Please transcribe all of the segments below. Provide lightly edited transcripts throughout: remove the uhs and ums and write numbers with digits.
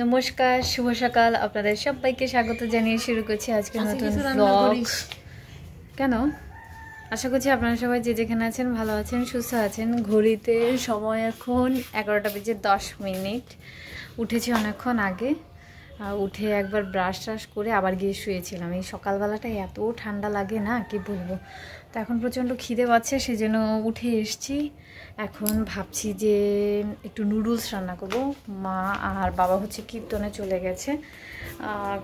নমস্কার, শুভ সকাল। আপনাদের সবাইকে স্বাগত জানিয়ে শুরু করছি আজকে নতুন ব্লগ। কেন? আশা করছি আপনারা সবাই যে যেখানে আছেন ভালো আছেন, সুস্থ আছেন। ঘড়িতে সময় এখন 11:10। উঠেছি অনেকক্ষণ আগে, উঠে একবার ব্রাশ ট্রাশ করে আবার গিয়ে শুয়েছিলাম। এই সকালবেলাটা এত ঠান্ডা লাগে না, কি বলবো। তো এখন প্রচণ্ড খিদে পাচ্ছে, সেই জন্য উঠে এসছি। এখন ভাবছি যে একটু নুডলস রান্না করব। মা আর বাবা হচ্ছে কীর্তনে চলে গেছে,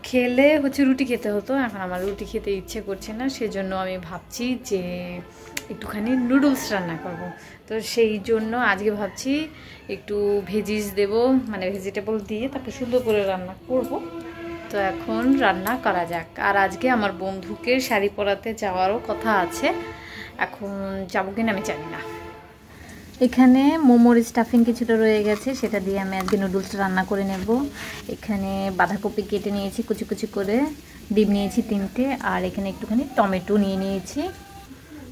খেলে হচ্ছে রুটি খেতে হতো। এখন আমার রুটি খেতে ইচ্ছে করছে না, সেজন্য আমি ভাবছি যে একটুখানি নুডলস রান্না করব। তো সেই জন্য আজকে ভাবছি একটু ভেজিস দেব, মানে ভেজিটেবল দিয়ে তারপর সুন্দর করে রান্না করব। তো এখন রান্না করা যাক। আর আজকে আমার বন্ধুকে শাড়ি পরাতে যাওয়ারও কথা আছে, এখন যাবো কিনা আমি জানি না। এখানে মোমোর স্টাফিং কিছুটা রয়ে গেছে, সেটা দিয়ে আমি আজকে নুডলস রান্না করে নেব। এখানে বাঁধাকপি কেটে নিয়েছি কুচি কুচি করে, ডিম নিয়েছি 3টে, আর এখানে একটুখানি টমেটো নিয়ে নিয়েছি।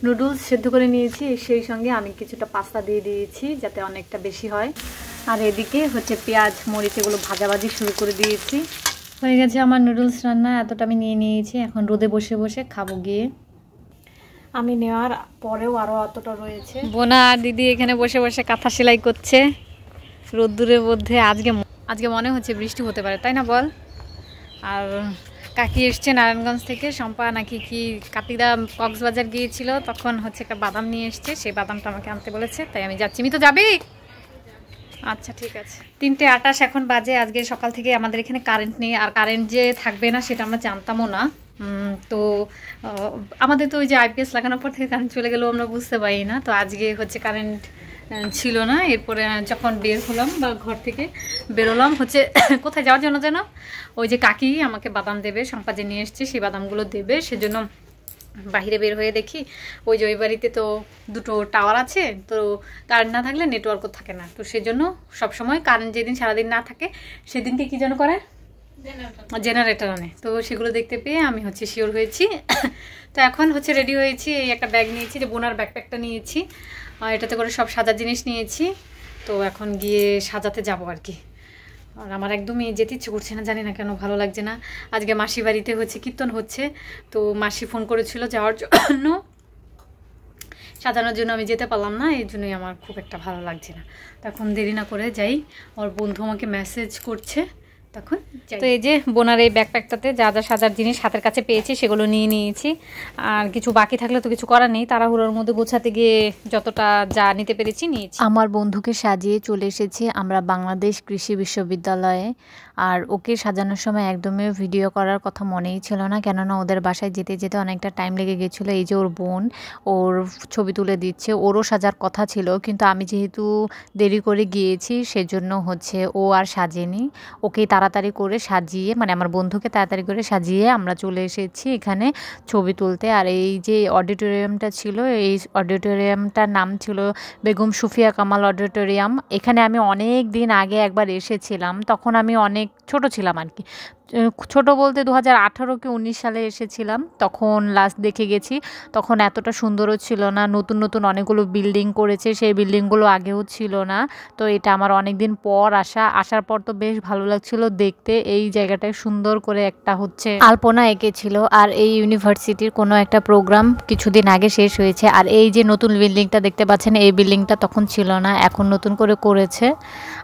নুডলস সেদ্ধ করে নিয়েছি, সেই সঙ্গে আমি কিছুটা পাস্তা দিয়ে দিয়েছি যাতে অনেকটা বেশি হয়। আর এদিকে হচ্ছে পেঁয়াজ মরিচ এগুলো ভাজাভাজি শুরু করে দিয়েছি। হয়ে গেছে আমার নুডলস রান্না, এতটা আমি নিয়ে নিয়েছি। এখন রোদে বসে বসে খাবো গিয়ে। আমি নেওয়ার পরেও আরও অতটা রয়েছে। বোনা আর দিদি এখানে বসে বসে কাঁথা সেলাই করছে রোদ্দুরের মধ্যে। আজকে মনে হচ্ছে বৃষ্টি হতে পারে, তাই না বল? আর কাকি এসছে নারায়ণগঞ্জ থেকে, শম্পা নাকি কি কাকিদা কক্সবাজার গিয়েছিল, তখন হচ্ছে একটা বাদাম নিয়ে এসছে, সেই বাদামটা আমাকে আনতে বলেছে, তাই আমি যাচ্ছি। আমি তো যাবি? আচ্ছা ঠিক আছে। 3:28 এখন বাজে। আজকে সকাল থেকে আমাদের এখানে কারেন্ট নেই, আর কারেন্ট যে থাকবে না সেটা আমরা জানতামও না। তো আমাদের তো ওই যে আইপিএস লাগানোর পর থেকে কারেন্ট চলে গেলেও আমরা বুঝতে পারি না। তো আজকে হচ্ছে কারেন্ট ছিল না। এরপরে যখন বের হলাম বা ঘর থেকে বেরোলাম হচ্ছে কোথায় যাওয়ার জন্য যেন, ওই যে কাকি আমাকে বাদাম দেবে, শম্পা যে নিয়ে এসছে সেই বাদামগুলো দেবে, সেজন্য বাহিরে বের হয়ে দেখি ওই যে ওই বাড়িতে তো 2টো টাওয়ার আছে, তো কারেন্ট না থাকলে নেটওয়ার্কও থাকে না। তো সেজন্য সবসময় কারেন্ট যেদিন সারাদিন না থাকে সেদিনকে কি যেন করে, জেনারেটর আনে। তো সেগুলো দেখতে পেয়ে আমি হচ্ছে শিওর হয়েছি। তো এখন হচ্ছে রেডি হয়েছি। এই একটা ব্যাগ নিয়েছি, যে বোনার ব্যাকপ্যাকটা নিয়েছি, এটাতে করে সব সাজার জিনিস নিয়েছি। তো এখন গিয়ে সাজাতে যাবো আর কি। আর আমার একদমই যেতে ইচ্ছে করছে না, জানি না কেন, ভালো লাগছে না। আজকে মাসি বাড়িতে হচ্ছে কীর্তন হচ্ছে, তো মাসি ফোন করেছিল যাওয়ার জন্য, সাজানোর জন্য আমি যেতে পারলাম না, এই জন্যই আমার খুব একটা ভালো লাগছে না। তখন দেরি না করে যাই। ওর বন্ধু আমাকে মেসেজ করছে, তখন তো এই যে বোনার এই ব্যাকপ্যাকটাতে যা যা সাজার জিনিস হাতের কাছে পেয়েছি সেগুলো নিয়ে নিয়েছি। আর কিছু বাকি থাকলে তো কিছু করার নেই, তাড়াহুড়োর মধ্যে গোছাতে গিয়ে যতটা যা নিতে পেরেছি নিয়েছি। আমার বন্ধুকে সাজিয়ে চলে এসেছি আমরা বাংলাদেশ কৃষি বিশ্ববিদ্যালয়ে। আর ওকে সাজানোর সময় একদমই ভিডিও করার কথা মনেই ছিল না, কেননা ওদের বাসায় যেতে যেতে অনেকটা টাইম লেগে গেছিলো। এই যে ওর বোন ওর ছবি তুলে দিচ্ছে, ওরও সাজার কথা ছিল, কিন্তু আমি যেহেতু দেরি করে গিয়েছি সেজন্য হচ্ছে ও আর সাজেনি। ওকেই তাড়াতাড়ি করে সাজিয়ে, মানে আমার বন্ধুকে তাড়াতাড়ি করে সাজিয়ে আমরা চলে এসেছি এখানে ছবি তুলতে। আর এই যে অডিটোরিয়ামটা ছিল, এই অডিটোরিয়ামটার নাম ছিল বেগম সুফিয়া কামাল অডিটোরিয়াম। এখানে আমি অনেক দিন আগে একবার এসেছিলাম, তখন আমি অনেক ছোট ছিলাম আর কি। ছোট বলতে 2018 কি 19 সালে এসেছিলাম, তখন লাস্ট দেখে গেছি। তখন এতটা সুন্দরও ছিল না, নতুন নতুন অনেকগুলো বিল্ডিং করেছে, সেই বিল্ডিংগুলো আগেও ছিল না। তো এটা আমার অনেক দিন পর আসার পর তো বেশ ভালো লাগছিল দেখতে। এই জায়গাটায় সুন্দর করে একটা হচ্ছে আলপনা এঁকেছিল। আর এই ইউনিভার্সিটির কোনো একটা প্রোগ্রাম কিছুদিন আগে শেষ হয়েছে। আর এই যে নতুন বিল্ডিংটা দেখতে পাচ্ছেন, এই বিল্ডিংটা তখন ছিল না, এখন নতুন করে করেছে।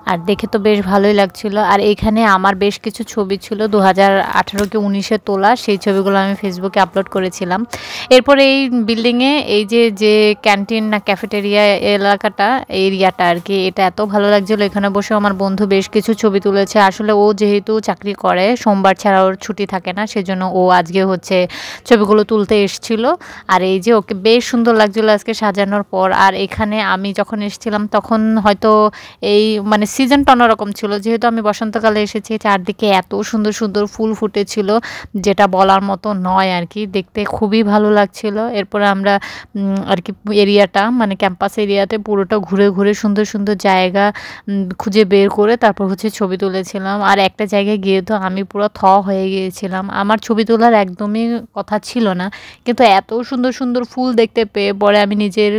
আর দেখে তো বেশ ভালোই লাগছিল। আর এইখানে আমার বেশ কিছু ছবি ছিল 2018 কি 19-এ তোলা, সেই ছবিগুলো আমি ফেসবুকে আপলোড করেছিলাম। এরপরে এই বিল্ডিংয়ে এই যে ক্যান্টিন না ক্যাফেটেরিয়া এলাকাটা, এরিয়াটা আর কি, এটা এত ভালো লাগছিলো। এখানে বসে আমার বন্ধু বেশ কিছু ছবি তুলেছে। আসলে ও যেহেতু চাকরি করে, সোমবার ছাড়া ওর ছুটি থাকে না, সেজন্য ও আজকে হচ্ছে ছবিগুলো তুলতে এসেছিল। আর এই যে ওকে বেশ সুন্দর লাগছিলো আজকে সাজানোর পর। আর এখানে আমি যখন এসেছিলাম তখন হয়তো এই মানে সিজনটা অন্যরকম ছিল, যেহেতু আমি বসন্তকালে এসেছি। চারদিকে এত সুন্দর সুন্দর ফুল ফুটেছিল, যেটা বলার মতো নয় আর কি, দেখতে খুবই ভালো লাগছিল। এরপরে আমরা আর কি এরিয়াটা মানে ক্যাম্পাস এরিয়াতে পুরোটা ঘুরে ঘুরে সুন্দর সুন্দর জায়গা খুঁজে বের করে তারপর হচ্ছে ছবি তুলেছিলাম। আর একটা জায়গায় গিয়ে তো আমি পুরো হয়ে গিয়েছিলাম, আমার ছবি তোলার একদমই কথা ছিল না, কিন্তু এত সুন্দর সুন্দর ফুল দেখতে পেয়ে পরে আমি নিজের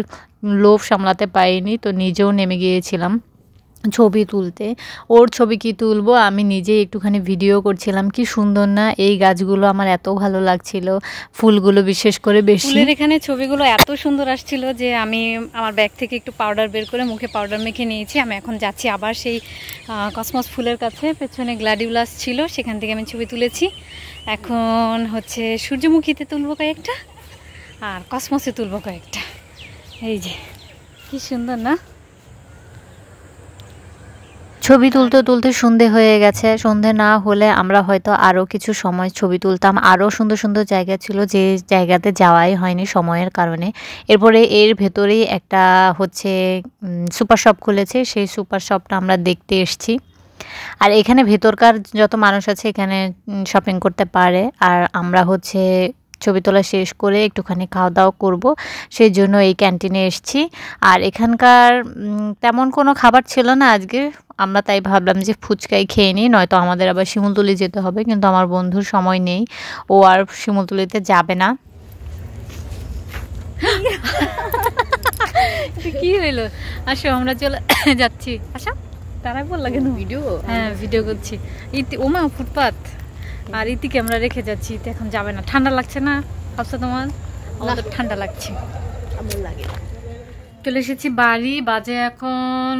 লোভ সামলাতে পারিনি, তো নিজেও নেমে গিয়েছিলাম। ছবি তুলতে। ওর ছবি কি তুলবো, আমি নিজেই একটুখানি ভিডিও করছিলাম। কি সুন্দর না এই গাছগুলো, আমার এত ভালো লাগছিল, ফুলগুলো বিশেষ করে বেশি। ফুলের এখানে ছবিগুলো এত সুন্দর আসছিল যে আমি আমার ব্যাগ থেকে একটু পাউডার বের করে মুখে পাউডার মেখে নিয়েছি। আমি এখন যাচ্ছি আবার সেই কসমস ফুলের কাছে, পেছনে গ্ল্যাডিওলাস ছিল, সেখান থেকে আমি ছবি তুলেছি। এখন হচ্ছে সূর্যমুখীতে তুলবো কয়েকটা, আর কসমসে তুলবো কয়েকটা। এই যে কি সুন্দর না। ছবি তুলতে তুলতে সন্ধে হয়ে গেছে। সন্ধে না হলে আমরা হয়তো আরও কিছু সময় ছবি তুলতাম। আরও সুন্দর সুন্দর জায়গা ছিল যে জায়গাতে যাওয়াই হয়নি সময়ের কারণে। এরপরে এর ভেতরেই একটা হচ্ছে সুপার শপ খুলেছে, সেই সুপার শপটা আমরা দেখতে এসেছি। আর এখানে ভেতরকার যত মানুষ আছে এখানে শপিং করতে পারে। আর আমরা হচ্ছে ছবি তোলা শেষ করে একটুখানি খাওয়া দাওয়া করব, সেই জন্য এই ক্যান্টিনে এসেছি। আর এখানকার তেমন কোনো খাবার ছিল না আজকে, আমরা তাই ভাবলাম যে ফুচকাই খেয়ে নিই, নয়তো আমাদের আবার শিমুলতলি যেতে হবে। কিন্তু আমার বন্ধুর সময় নেই, ও আর শিমুলতলিতে যাবে না। কি হইলো, আসো আমরা চলে যাচ্ছি। আসো, তারাই বল লাগে না ভিডিও, হ্যাঁ ভিডিও করছি। ইতি ওমা ফুটপাত, আর ইতিকে আমরা রেখে যাচ্ছি। ইতি এখন যাবে না, ঠান্ডা লাগছে না ভাবছো তোমার? আমাদের ঠান্ডা লাগছে, আমার লাগে। চলে এসেছি বাড়ি, বাজে এখন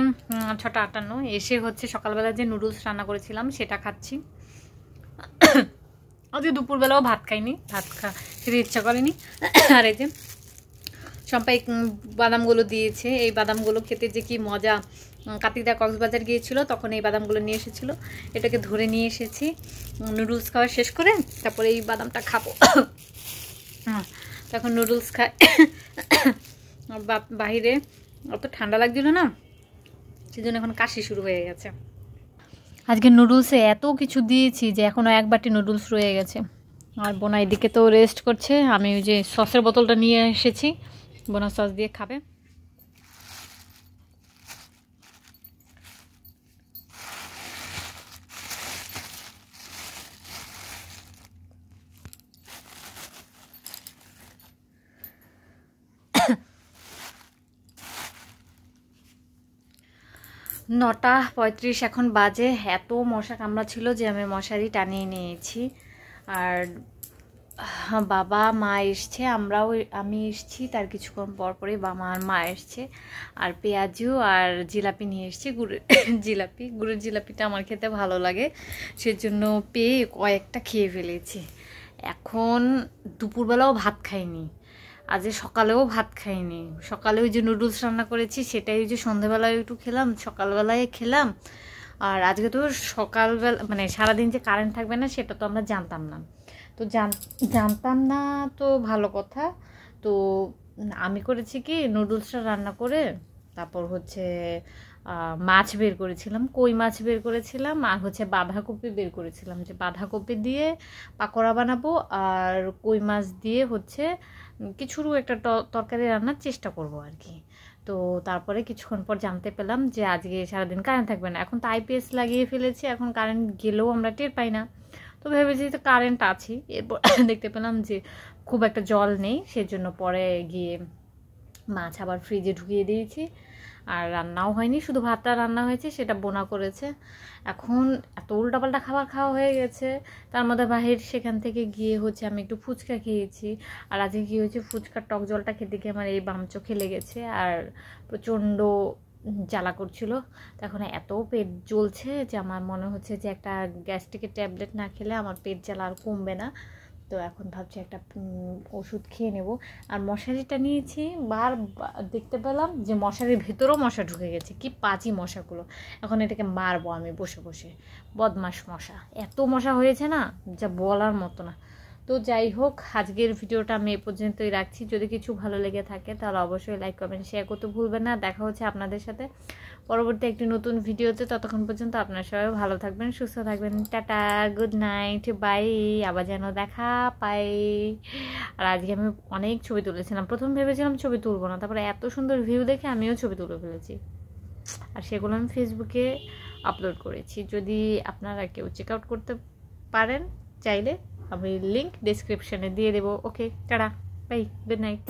6:58। এসে হচ্ছে সকালবেলা যে নুডলস রান্না করেছিলাম সেটা খাচ্ছি। আজকে দুপুরবেলাও ভাত খাইনি, ভাত খেতে ইচ্ছা করেনি। আর এই যে সম্পাই বাদামগুলো দিয়েছে, এই বাদামগুলো খেতে যে কি মজা। কার্তিকদা কক্সবাজার গিয়েছিল, তখন এই বাদামগুলো নিয়ে এসেছিলো, এটাকে ধরে নিয়ে এসেছি। নুডলস খাওয়া শেষ করে তারপরে এই বাদামটা খাবো। তখন নুডলস খাই। বাহিরে অত ঠান্ডা লাগছিল না, সেজন্য এখন কাশি শুরু হয়ে গেছে। আজকে নুডলসে এত কিছু দিয়েছি যে এখনও এক বাটি নুডলস রয়ে গেছে। আর বোনা এদিকে তো রেস্ট করছে, আমি ওই যে সসের বোতলটা নিয়ে এসেছি, বোনা সস দিয়ে খাবে। নটা 35 এখন বাজে। এত মশা কামড়া ছিল যে আমি মশারি টানিয়ে নিয়েছি। আর বাবা মা এসছে, আমি এসছি তার কিছুক্ষণ পর পরে বাবা আর মা এসছে। আর পেঁয়াজু আর জিলাপি নিয়ে এসছে, গুড়ের জিলাপি। গুড়ের জিলাপিটা আমার খেতে ভালো লাগে, সেজন্য পেয়ে কয়েকটা খেয়ে ফেলেছি। এখন দুপুরবেলাও ভাত খাইনি, আজ সকালেও ভাত খাইনি। সকালে ওই যে নুডলস রান্না করেছি সেটাই ওই যে সন্ধেবেলায় একটু খেলাম, সকালবেলায় খেলাম। আর আজকে তো সকালবেলা মানে সারাদিন যে কারেন্ট থাকবে না সেটা তো আমরা জানতাম না, তো জানতাম না তো ভালো কথা। তো আমি করেছি কি, নুডলসটা রান্না করে তারপর হচ্ছে মাছ বের করেছিলাম, কই মাছ বের করেছিলাম, আর হচ্ছে বাঁধাকপি বের করেছিলাম, যে বাঁধাকপি দিয়ে পাকোড়া বানাবো আর কই মাছ দিয়ে হচ্ছে কিছুরও একটা তরকারি রান্নার চেষ্টা করব আর কি। তো তারপরে কিছুক্ষণ পর জানতে পেলাম যে আজকে সারাদিন কারেন্ট থাকবে না। এখন তো আইপিএস লাগিয়ে ফেলেছি, এখন কারেন্ট গেলেও আমরা টের পাই না। তো ভেবেছি তো কারেন্ট আছি। এরপর দেখতে পেলাম যে খুব একটা জল নেই, সেজন্য পরে গিয়ে মাছ আবার ফ্রিজে ঢুকিয়ে দিয়েছি। আর রান্নাও হয়নি, শুধু ভাতটা রান্না হয়েছে, সেটা বোনা করেছে। এখন এত উল্টাপাল্টা খাবার খাওয়া হয়ে গেছে, তার মধ্যে বাহির সেখান থেকে গিয়ে হচ্ছে আমি একটু ফুচকা খেয়েছি। আর আজকে কী হয়েছে, ফুচকার টক জলটা খেতে গিয়ে আমার এই বাম চোখে লেগেছে আর প্রচণ্ড জ্বালা করছিল। তো এখন এত পেট জ্বলছে যে আমার মনে হচ্ছে যে একটা গ্যাস্ট্রিকের ট্যাবলেট না খেলে আমার পেট জ্বালা আর কমবে না। তো এখন ভাবছি একটা ওষুধ খেয়ে নেব। আর মশারিটা নিয়েছি, দেখতে পেলাম যে মশারির ভেতরেও মশা ঢুকে গেছে, কি পাজি মশাগুলো। এখন এটাকে মারবো আমি বসে বসে, বদমাস মশা, এত মশা হয়েছে না যা বলার মতো না। তো যাই হোক, আজকের ভিডিওটা আমি এ পর্যন্তই রাখছি। যদি কিছু ভালো লেগে থাকে তাহলে অবশ্যই লাইক কমেন্ট শেয়ার করতে ভুলবেন না। দেখা হচ্ছে আপনাদের সাথে পরবর্তী একটি নতুন ভিডিওতে। ততক্ষণ পর্যন্ত আপনারা সবাই ভালো থাকবেন, সুস্থ থাকবেন। Tata, good night, bye. আবার যেন দেখা পাই। আর আজকে আমি অনেক ছবি তুলেছিলাম, প্রথম ভেবেছিলাম ছবি তুলবো না, তারপরে এত সুন্দর ভিউ দেখে আমিও ছবি তুলে ফেলেছি, আর সেগুলো আমি ফেসবুকে আপলোড করেছি। যদি আপনারা কেউ চেক আউট করতে পারেন চাইলে, আমি লিঙ্ক ডেসক্রিপশনে দিয়ে দেবো। ওকে, টাটা, বাই, গুড নাইট।